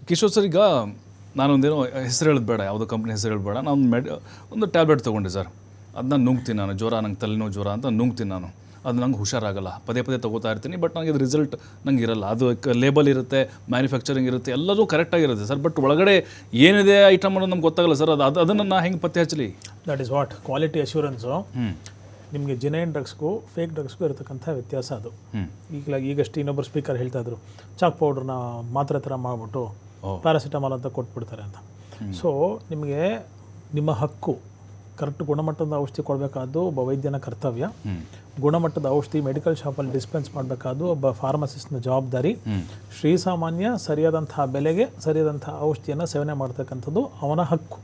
Kishore sir, ಈಗ ನಾನೊಂದೇನೋ ಹೆಸರು ಹೇಳೋದು ಬೇಡ, ಯಾವುದೋ ಕಂಪ್ನಿ ಹೆಸರು ಹೇಳೋದು ಬೇಡ. ನಾನು ಒಂದು ಟ್ಯಾಬ್ಲೆಟ್ ತೊಗೊಂಡೆ ಸರ್, ಅದನ್ನ ನುಂಗ್ತೀನಿ ನಾನು. ಜ್ವರ, ನಂಗೆ ತಲೆನೋವು ಜ್ವರ ಅಂತ ನುಂಗ್ತೀನಿ ನಾನು. ಅದು ನಂಗೆ ಹುಷಾರಾಗಲ್ಲ, ಪದೇ ಪದೇ ತೊಗೋತಾ ಇರ್ತೀನಿ. ಬಟ್ ನನಗೆ ರಿಸಲ್ಟ್ ನಂಗೆ ಇರಲ್ಲ. ಅದು ಲೇಬಲ್ ಇರುತ್ತೆ, ಮ್ಯಾನುಫ್ಯಾಕ್ಚರಿಂಗ್ ಇರುತ್ತೆ, ಎಲ್ಲರೂ ಕರೆಕ್ಟಾಗಿರುತ್ತೆ ಸರ್. ಬಟ್ ಒಳಗಡೆ ಏನಿದೆ ಐಟಮ್ ಅನ್ನೋದು ನಮ್ಗೆ ಗೊತ್ತಾಗಲ್ಲ ಸರ್. ಅದನ್ನು ನಾನು ಹೆಂಗೆ ಪತ್ತೆ ಹಚ್ಚಲಿ? That is what quality assurance. ನಿಮಗೆ ಜೆನ್ಯೂನ್ ಡ್ರಗ್ಸ್ಗೂ ಫೇಕ್ ಡ್ರಗ್ಸ್ಗೂ ಇರತಕ್ಕಂಥ ವ್ಯತ್ಯಾಸ ಅದು. ಈಗಷ್ಟು ಇನ್ನೊಬ್ಬರು ಸ್ಪೀಕರ್ ಹೇಳ್ತಾ ಇದ್ರು, ಚಾಕ್ ಪೌಡ್ರನ್ನ ಮಾತ್ರೆ ಥರ ಮಾಡಿಬಿಟ್ಟು ಪ್ಯಾರಾಸಿಟಮಾಲ್ ಅಂತ ಕೊಟ್ಬಿಡ್ತಾರೆ ಅಂತ. ಸೊ ನಿಮಗೆ ನಿಮ್ಮ ಹಕ್ಕು, ಕರೆಕ್ಟ್ ಗುಣಮಟ್ಟದ ಔಷಧಿ ಕೊಡಬೇಕಾದ್ದು ಒಬ್ಬ ವೈದ್ಯನ ಕರ್ತವ್ಯ. ಗುಣಮಟ್ಟದ ಔಷಧಿ ಮೆಡಿಕಲ್ ಶಾಪಲ್ಲಿ ಡಿಸ್ಪೆನ್ಸ್ ಮಾಡಬೇಕಾದ್ದು ಒಬ್ಬ ಫಾರ್ಮಸಿಸ್ಟ್ನ ಜವಾಬ್ದಾರಿ. ಶ್ರೀಸಾಮಾನ್ಯ ಸರಿಯಾದಂಥ ಬೆಲೆಗೆ ಸರಿಯಾದಂಥ ಔಷಧಿಯನ್ನು ಸೇವನೆ ಮಾಡ್ತಕ್ಕಂಥದ್ದು ಅವನ ಹಕ್ಕು.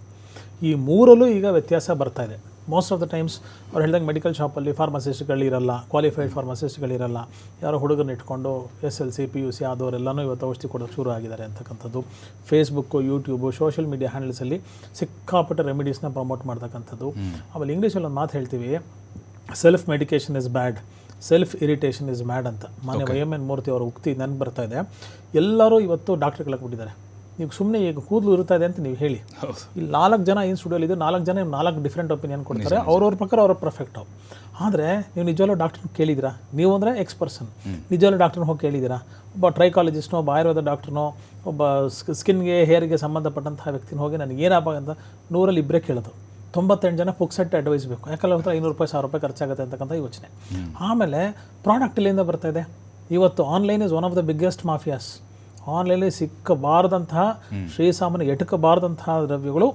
ಈ ಮೂರಲ್ಲೂ ಈಗ ವ್ಯತ್ಯಾಸ ಬರ್ತಾ ಇದೆ. ಮೋಸ್ಟ್ ಆಫ್ ದ ಟೈಮ್ಸ್ ಅವ್ರು ಹೇಳಿದಂಗೆ ಮೆಡಿಕಲ್ ಶಾಪಲ್ಲಿ ಫಾರ್ಮಸಿಸ್ಟ್ಗಳಿರಲ್ಲ, ಕ್ವಾಲಿಫೈಡ್ ಫಾರ್ಮಸಿಸ್ಟ್ಗಳಿರಲ್ಲ. ಯಾರೋ ಹುಡುಗರನ್ನ ಇಟ್ಕೊಂಡು SLC PUC ಆದವರೆಲ್ಲನೂ ಇವತ್ತು ಔಷಧಿ ಕೊಡೋಕ್ಕೆ ಶುರು ಆಗಿದ್ದಾರೆ ಅಂತಕ್ಕಂಥದ್ದು. ಫೇಸ್ಬುಕ್ಕು, ಯೂಟ್ಯೂಬು, ಸೋಷಿಯಲ್ ಮೀಡಿಯಾ ಹ್ಯಾಂಡಲ್ಸಲ್ಲಿ ಸಿಕ್ಕಾಪಟ್ಟೆ ರೆಮಿಡೀಸ್ನ ಪ್ರಮೋಟ್ ಮಾಡ್ತಕ್ಕಂಥದ್ದು. ಆಮೇಲೆ ಇಂಗ್ಲೀಷಲ್ಲಿ ಒಂದು ಮಾತು ಹೇಳ್ತೀವಿ, self medication is bad, self irritation is mad ಅಂತ. ಮಾನ್ಯ YMN ಮೂರ್ತಿ ಅವರ ಉಕ್ತಿ ನೆನಪು ಬರ್ತಾ ಇದೆ. ಎಲ್ಲರೂ ಇವತ್ತು ಡಾಕ್ಟ್ರುಗಳಾಗ್ಬಿಟ್ಟಿದ್ದಾರೆ. ನೀವು ಸುಮ್ಮನೆ ಈಗ ಕೂದಲು ಇರ್ತಾ ಇದೆ ಅಂತ ನೀವು ಹೇಳಿ, ಇಲ್ಲಿ 4 ಜನ ಏನು ಸ್ಟುಡಿಯೋಲಿದ್ದು 4 ಜನ 4 ಡಿಫ್ರೆಂಟ್ ಒಪಿನಿಯನ್ ಕೊಡ್ತಾರೆ. ಅವ್ರವ್ರ ಪ್ರಕಾರ ಅವ್ರ ಪರ್ಫೆಕ್ಟು. ಆದರೆ ನೀವು ನಿಜವಲ್ಲೂ ಡಾಕ್ಟ್ರನ್ನ ಕೇಳಿದ್ದೀರಾ? ನೀವು ಅಂದರೆ ಎಕ್ಸ್ಪರ್ಸನ್, ನಿಜವಲ್ಲೂ ಡಾಕ್ಟ್ರನ್ನ ಹೋಗಿ ಕೇಳಿದ್ದೀರಾ? ಒಬ್ಬ ಟ್ರೈಕಾಲಜಿಸ್ಟ್ನೋ, ಒಬ್ಬ ಆಯುರ್ವೇದ ಡಾಕ್ಟ್ರನೋ, ಒಬ್ಬ ಸ್ಕಿನ್ಗೆ ಹೇರಿಗೆ ಸಂಬಂಧಪಟ್ಟಂಥ ವ್ಯಕ್ತಿನ ಹೋಗಿ ನನಗೆ ಏನಪ್ಪ ಅಂತ 100ರಲ್ಲಿ 2 ಕೇಳೋದು. 98 ಜನ ಪುಕ್ಸೆಟ್ ಅಡ್ವೈಸ್ ಬೇಕು. ಯಾಕಂದ್ರೆ ಅವ್ರ ಹತ್ರ ₹500 ₹1000 ಖರ್ಚಾಗುತ್ತೆ ಅಂತಕ್ಕಂಥ ಯೋಚನೆ. ಆಮೇಲೆ ಪ್ರಾಡಕ್ಟ್ ಇಲ್ಲಿಂದ ಬರ್ತಾ ಇದೆ. ಇವತ್ತು online is one of the biggest mafias. ಆನ್ಲೈನಲ್ಲಿ ಸಿಕ್ಕಬಾರ್ದಂತಹ, ಶ್ರೀಸಾಮಾನ್ಯ ಎಟಕಬಾರ್ದಂತಹ ದ್ರವ್ಯಗಳು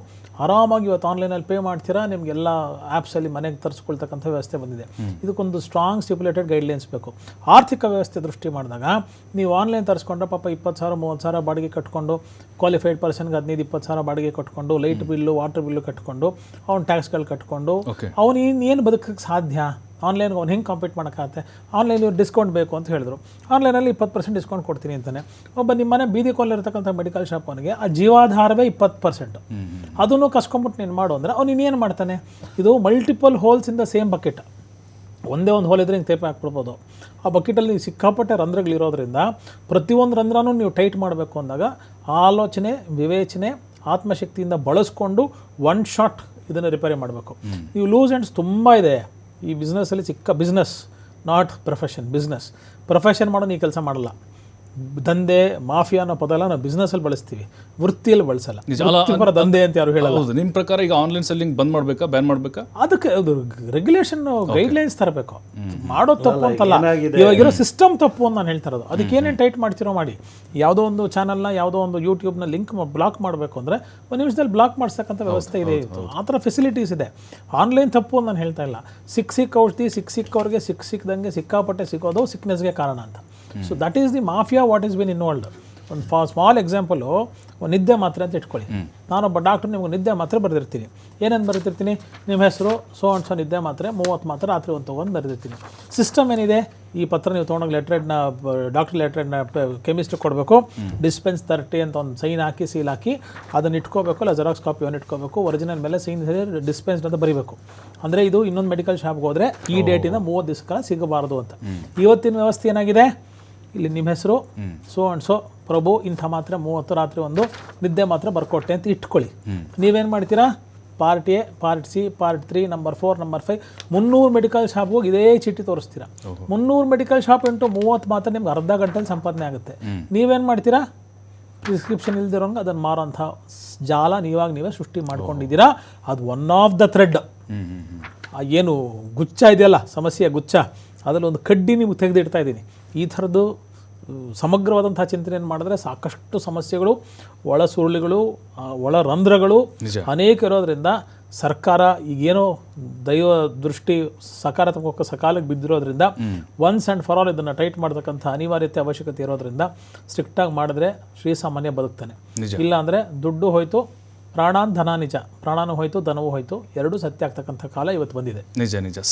ಆರಾಮಾಗಿ ಇವತ್ತು ಆನ್ಲೈನಲ್ಲಿ ಪೇ ಮಾಡ್ತೀರಾ, ನಿಮಗೆಲ್ಲ ಆ್ಯಪ್ಸಲ್ಲಿ ಮನೆಗೆ ತರಿಸ್ಕೊಳ್ತಕ್ಕಂಥ ವ್ಯವಸ್ಥೆ ಬಂದಿದೆ. ಇದಕ್ಕೊಂದು ಸ್ಟ್ರಾಂಗ್ ಸ್ಟಿಪ್ಯುಲೇಟೆಡ್ ಗೈಡ್ಲೈನ್ಸ್ ಬೇಕು. ಆರ್ಥಿಕ ವ್ಯವಸ್ಥೆ ದೃಷ್ಟಿ ಮಾಡಿದಾಗ ನೀವು ಆನ್ಲೈನ್ ತರಿಸ್ಕೊಂಡ್ರೆ ಪಾಪ 20,000 30,000 ಬಾಡಿಗೆ ಕಟ್ಕೊಂಡು, ಕ್ವಾಲಿಫೈಡ್ ಪರ್ಸನ್ಗೆ 15-20,000 ಬಾಡಿಗೆ ಕಟ್ಕೊಂಡು, ಲೈಟ್ ಬಿಲ್ಲು, ವಾಟರ್ ಬಿಲ್ಲು ಕಟ್ಕೊಂಡು, ಅವ್ನ ಟ್ಯಾಕ್ಸ್ಗಳು ಕಟ್ಕೊಂಡು ಅವನು ಇನ್ನೇನು ಬದುಕಕ್ಕೆ ಸಾಧ್ಯ? ಆನ್ಲೈನ್ಗೆ ಅವ್ನು ಹೆಂಗೆ ಕಾಂಪೀಟ್ ಮಾಡೋಕ್ಕಾಗತ್ತೆ? ಆನ್ಲೈನ್ ಇವ್ರು ಡಿಸ್ಕೌಂಟ್ ಬೇಕು ಅಂತ ಹೇಳಿದ್ರು, ಆನ್ಲೈನಲ್ಲಿ 20% ಡಿಸ್ಕೌಂಟ್ ಕೊಡ್ತೀನಿ ಅಂತಾನೆ. ಒಬ್ಬ ನಿಮ್ಮನೆ ಬೀದಿ ಕೊಲ್ಲಿರ್ತಕ್ಕಂಥ ಮೆಡಿಕಲ್ ಶಾಪ್ ಅವನಿಗೆ ಆ ಜೀವಾಧಾರವೇ 20%. ಅದನ್ನು ಕಸ್ಕೊಂಬಿಟ್ಟು ನೀನು ಮಾಡು ಅಂದರೆ ಅವ್ನು ಇನ್ನೇನು ಮಾಡ್ತಾನೆ? ಇದು multiple holes in the same bucket. ಒಂದೇ ಒಂದು ಹೋಲ್ ಇದ್ರೆ ಹಿಂಗೆ ತೇಪೆ ಹಾಕ್ಬಿಡ್ಬೋದು. ಆ ಬಕೆಟಲ್ಲಿ ಸಿಕ್ಕಾಪಟ್ಟೆ ರಂಧ್ರಗಳಿರೋದ್ರಿಂದ ಪ್ರತಿಯೊಂದು ರಂಧ್ರನೂ ನೀವು ಟೈಟ್ ಮಾಡಬೇಕು ಅಂದಾಗ ಆಲೋಚನೆ, ವಿವೇಚನೆ, ಆತ್ಮಶಕ್ತಿಯಿಂದ ಬಳಸ್ಕೊಂಡು ಒನ್ ಶಾಟ್ ಇದನ್ನು ರಿಪೇರಿ ಮಾಡಬೇಕು. ನೀವು ಲೂಸ್ ಎಂಡ್ಸ್ ತುಂಬ ಇದೆ ಈ ಬಿಸ್ನೆಸ್ಸಲ್ಲಿ. ಚಿಕ್ಕ ಬಿಸ್ನೆಸ್, ನಾಟ್ ಪ್ರೊಫೆಷನ್. ಪ್ರೊಫೆಷನ್ ಮಾಡೋ ಈ ಕೆಲಸ ಮಾಡಲ್ಲ. ದಂಧೆ, ಮಾಫಿಯಾ ಅನ್ನೋ ಪದ ಎಲ್ಲ ನಾವು ಬಿಸ್ನೆಸ್ಸಲ್ಲಿ ಬಳಸ್ತೀವಿ, ವೃತ್ತಿಯಲ್ಲಿ ಬಳಸಲ್ಲ. ವೃತ್ತಿಪರ ದಂಧೆ ಅಂತ ಯಾರು ಹೇಳಲ್ಲ. ನಿಮ್ಮ ಪ್ರಕಾರ ಈಗ ಆನ್ಲೈನ್ ಸೆಲ್ಲಿಂಗ್ ಬಂದ್ ಮಾಡಬೇಕಾ, ಬ್ಯಾನ್ ಮಾಡಬೇಕಾ? ಅದಕ್ಕೆ ಅದು ರೆಗ್ಯುಲೇಷನ್, ಗೈಡ್ಲೈನ್ಸ್ ತರಬೇಕು. ಮಾಡೋದು ತಪ್ಪು ಅಂತಲ್ಲ, ಇವಾಗಿರೋ ಸಿಸ್ಟಮ್ ತಪ್ಪು ಅಂತ ನಾನು ಹೇಳ್ತಾ ಇರೋದು. ಅದಕ್ಕೆ ಏನೇನು ಟೈಟ್ ಮಾಡ್ತಿರೋ ಮಾಡಿ. ಯಾವುದೋ ಒಂದು ಚಾನಲ್ನ, ಯಾವುದೋ ಒಂದು ಯೂಟ್ಯೂಬ್ನ ಲಿಂಕ್ ಬ್ಲಾಕ್ ಮಾಡಬೇಕು ಅಂದರೆ 1 ನಿಮಿಷದಲ್ಲಿ ಬ್ಲಾಕ್ ಮಾಡಿಸ್ತಕ್ಕಂಥ ವ್ಯವಸ್ಥೆ ಇದೆ. ಆ ಥರ ಫೆಸಿಲಿಟೀಸ್ ಇದೆ. ಆನ್ಲೈನ್ ತಪ್ಪು ಅಂತ ನಾನು ಹೇಳ್ತಾ ಇಲ್ಲ. ಸಿಕ್ಕ ಔಷಧಿ ಸಿಕ್ಕವ್ರಿಗೆ ಸಿಕ್ಕದಂಗೆ ಸಿಕ್ಕಾಪಟ್ಟೆ ಸಿಗೋದು ಸಿಕ್ನೆಸ್ಗೆ ಕಾರಣ ಅಂತ. So that is the mafia what is been involved. ಒಂದು ಸ್ಮಾಲ್ ಎಕ್ಸಾಂಪಲು, ನಿದ್ದೆ ಮಾತ್ರೆ ಅಂತ ಇಟ್ಕೊಳ್ಳಿ. ನಾನೊಬ್ಬ ಡಾಕ್ಟ್ರು ನಿಮ್ಗೆ ನಿದ್ದೆ ಮಾತ್ರೆ ಬರೆದಿರ್ತೀನಿ. ಏನೇನು ಬರೆದಿರ್ತೀನಿ? ನಿಮ್ಮ ಹೆಸರು ಸೊ ನಿದ್ದೆ ಮಾತ್ರೆ 30 ಮಾತ್ರೆ ರಾತ್ರಿ ಒಂದು ತೊಗೊಂಡು ಬರೆದಿರ್ತೀನಿ. ಸಿಸ್ಟಮ್ ಏನಿದೆ? ಈ ಪತ್ರ ನೀವು ತೊಗೊಂಡೋಗಿ ಲೆಟ್ರೆಡ್ನ, ಡಾಕ್ಟ್ರ್ ಲೆಟ್ರೆಡ್ನ ಕೆಮಿಸ್ಟ್ರಿಗೆ ಕೊಡಬೇಕು. ಡಿಸ್ಪೆನ್ಸ್ 30 ಅಂತ ಒಂದು ಸೈನ್ ಹಾಕಿ, ಸೀಲ್ ಹಾಕಿ ಅದನ್ನು ಇಟ್ಕೋಬೇಕು. ಇಲ್ಲ ಜೆರಾಕ್ಸ್ ಕಾಪಿ ಒಂದು ಇಟ್ಕೋಬೇಕು. ಒರಿಜಿನಲ್ ಮೇಲೆ ಸೈನ್ ಡಿಸ್ಪೆನ್ಸ್ಡ್ ಅಂತ ಬರೀಬೇಕು. ಅಂದರೆ ಇದು ಇನ್ನೊಂದು ಮೆಡಿಕಲ್ ಶಾಪ್ಗೆ ಹೋದರೆ ಈ ಡೇಟಿಂದ 30 ದಿವಸ ಕಾಲ ಸಿಗಬಾರ್ದು ಅಂತ. ಇವತ್ತಿನ ವ್ಯವಸ್ಥೆ ಏನಾಗಿದೆ? ಇಲ್ಲಿ ನಿಮ್ಮ ಹೆಸರು ಸೊ ಪ್ರಭು ಇಂಥ ಮಾತ್ರೆ 30 ರಾತ್ರಿ ಒಂದು ನಿದ್ದೆ ಮಾತ್ರೆ ಬರ್ಕೊಟ್ಟೆ ಅಂತ ಇಟ್ಕೊಳ್ಳಿ. ನೀವೇನು ಮಾಡ್ತೀರಾ? Part A, part C, part 3, number 4, number 5, 300 medical shop ಹೋಗಿ ಇದೇ ಚೀಟಿ ತೋರಿಸ್ತೀರಾ. 300 ಮೆಡಿಕಲ್ ಶಾಪ್ ಇಂಟು 30 ಮಾತ್ರ ನಿಮ್ಗೆ ಅರ್ಧ ಗಂಟೆಲಿ ಸಂಪಾದನೆ ಆಗುತ್ತೆ. ನೀವೇನು ಮಾಡ್ತೀರಾ? ಪ್ರಿಸ್ಕ್ರಿಪ್ಷನ್ ಇಲ್ದಿರೋಂಗೆ ಅದನ್ನು ಮಾರೋಂಥ ಜಾಲ ನೀವೇ ಸೃಷ್ಟಿ ಮಾಡ್ಕೊಂಡಿದ್ದೀರಾ. ಅದು ಒನ್ ಆಫ್ ದ ಥ್ರೆಡ್. ಏನು ಗುಚ್ಛ ಇದೆಯಲ್ಲ, ಸಮಸ್ಯೆಯ ಗುಚ್ಛ, ಅದರಲ್ಲಿ ಒಂದು ಕಡ್ಡಿ ನಿಮ್ಗೆ ತೆಗೆದಿಡ್ತಾ ಇದ್ದೀನಿ. ಈ ಥರದ್ದು ಸಮಗ್ರವಾದಂಥ ಚಿಂತನೆಯನ್ನು ಮಾಡಿದ್ರೆ ಸಾಕಷ್ಟು ಸಮಸ್ಯೆಗಳು, ಒಳ ಸುರುಳಿಗಳು, ಒಳ ರಂಧ್ರಗಳು ಅನೇಕ ಇರೋದ್ರಿಂದ ಸರ್ಕಾರ ಈಗೇನೋ ದೈವ ದೃಷ್ಟಿ ಸಕಾರಾತ್ಮಕ ಸಕಾಲಕ್ಕೆ ಬಿದ್ದಿರೋದ್ರಿಂದ ಒನ್ಸ್ ಆ್ಯಂಡ್ ಫಾರ್ ಆಲ್ ಇದನ್ನು ಟೈಟ್ ಮಾಡ್ತಕ್ಕಂಥ ಅನಿವಾರ್ಯತೆ, ಅವಶ್ಯಕತೆ ಇರೋದ್ರಿಂದ ಸ್ಟ್ರಿಕ್ಟಾಗಿ ಮಾಡಿದ್ರೆ ಶ್ರೀಸಾಮಾನ್ಯ ಬದುಕ್ತಾನೆ. ಇಲ್ಲ ಅಂದರೆ ದುಡ್ಡು ಹೋಯ್ತು, ಧನ ನಿಜ, ಪ್ರಾಣನೂ ಹೋಯ್ತು, ಧನವೂ ಹೋಯ್ತು, ಎರಡೂ ಸತ್ಯ ಆಗ್ತಕ್ಕಂಥ ಕಾಲ ಇವತ್ತು ಬಂದಿದೆ. ನಿಜ.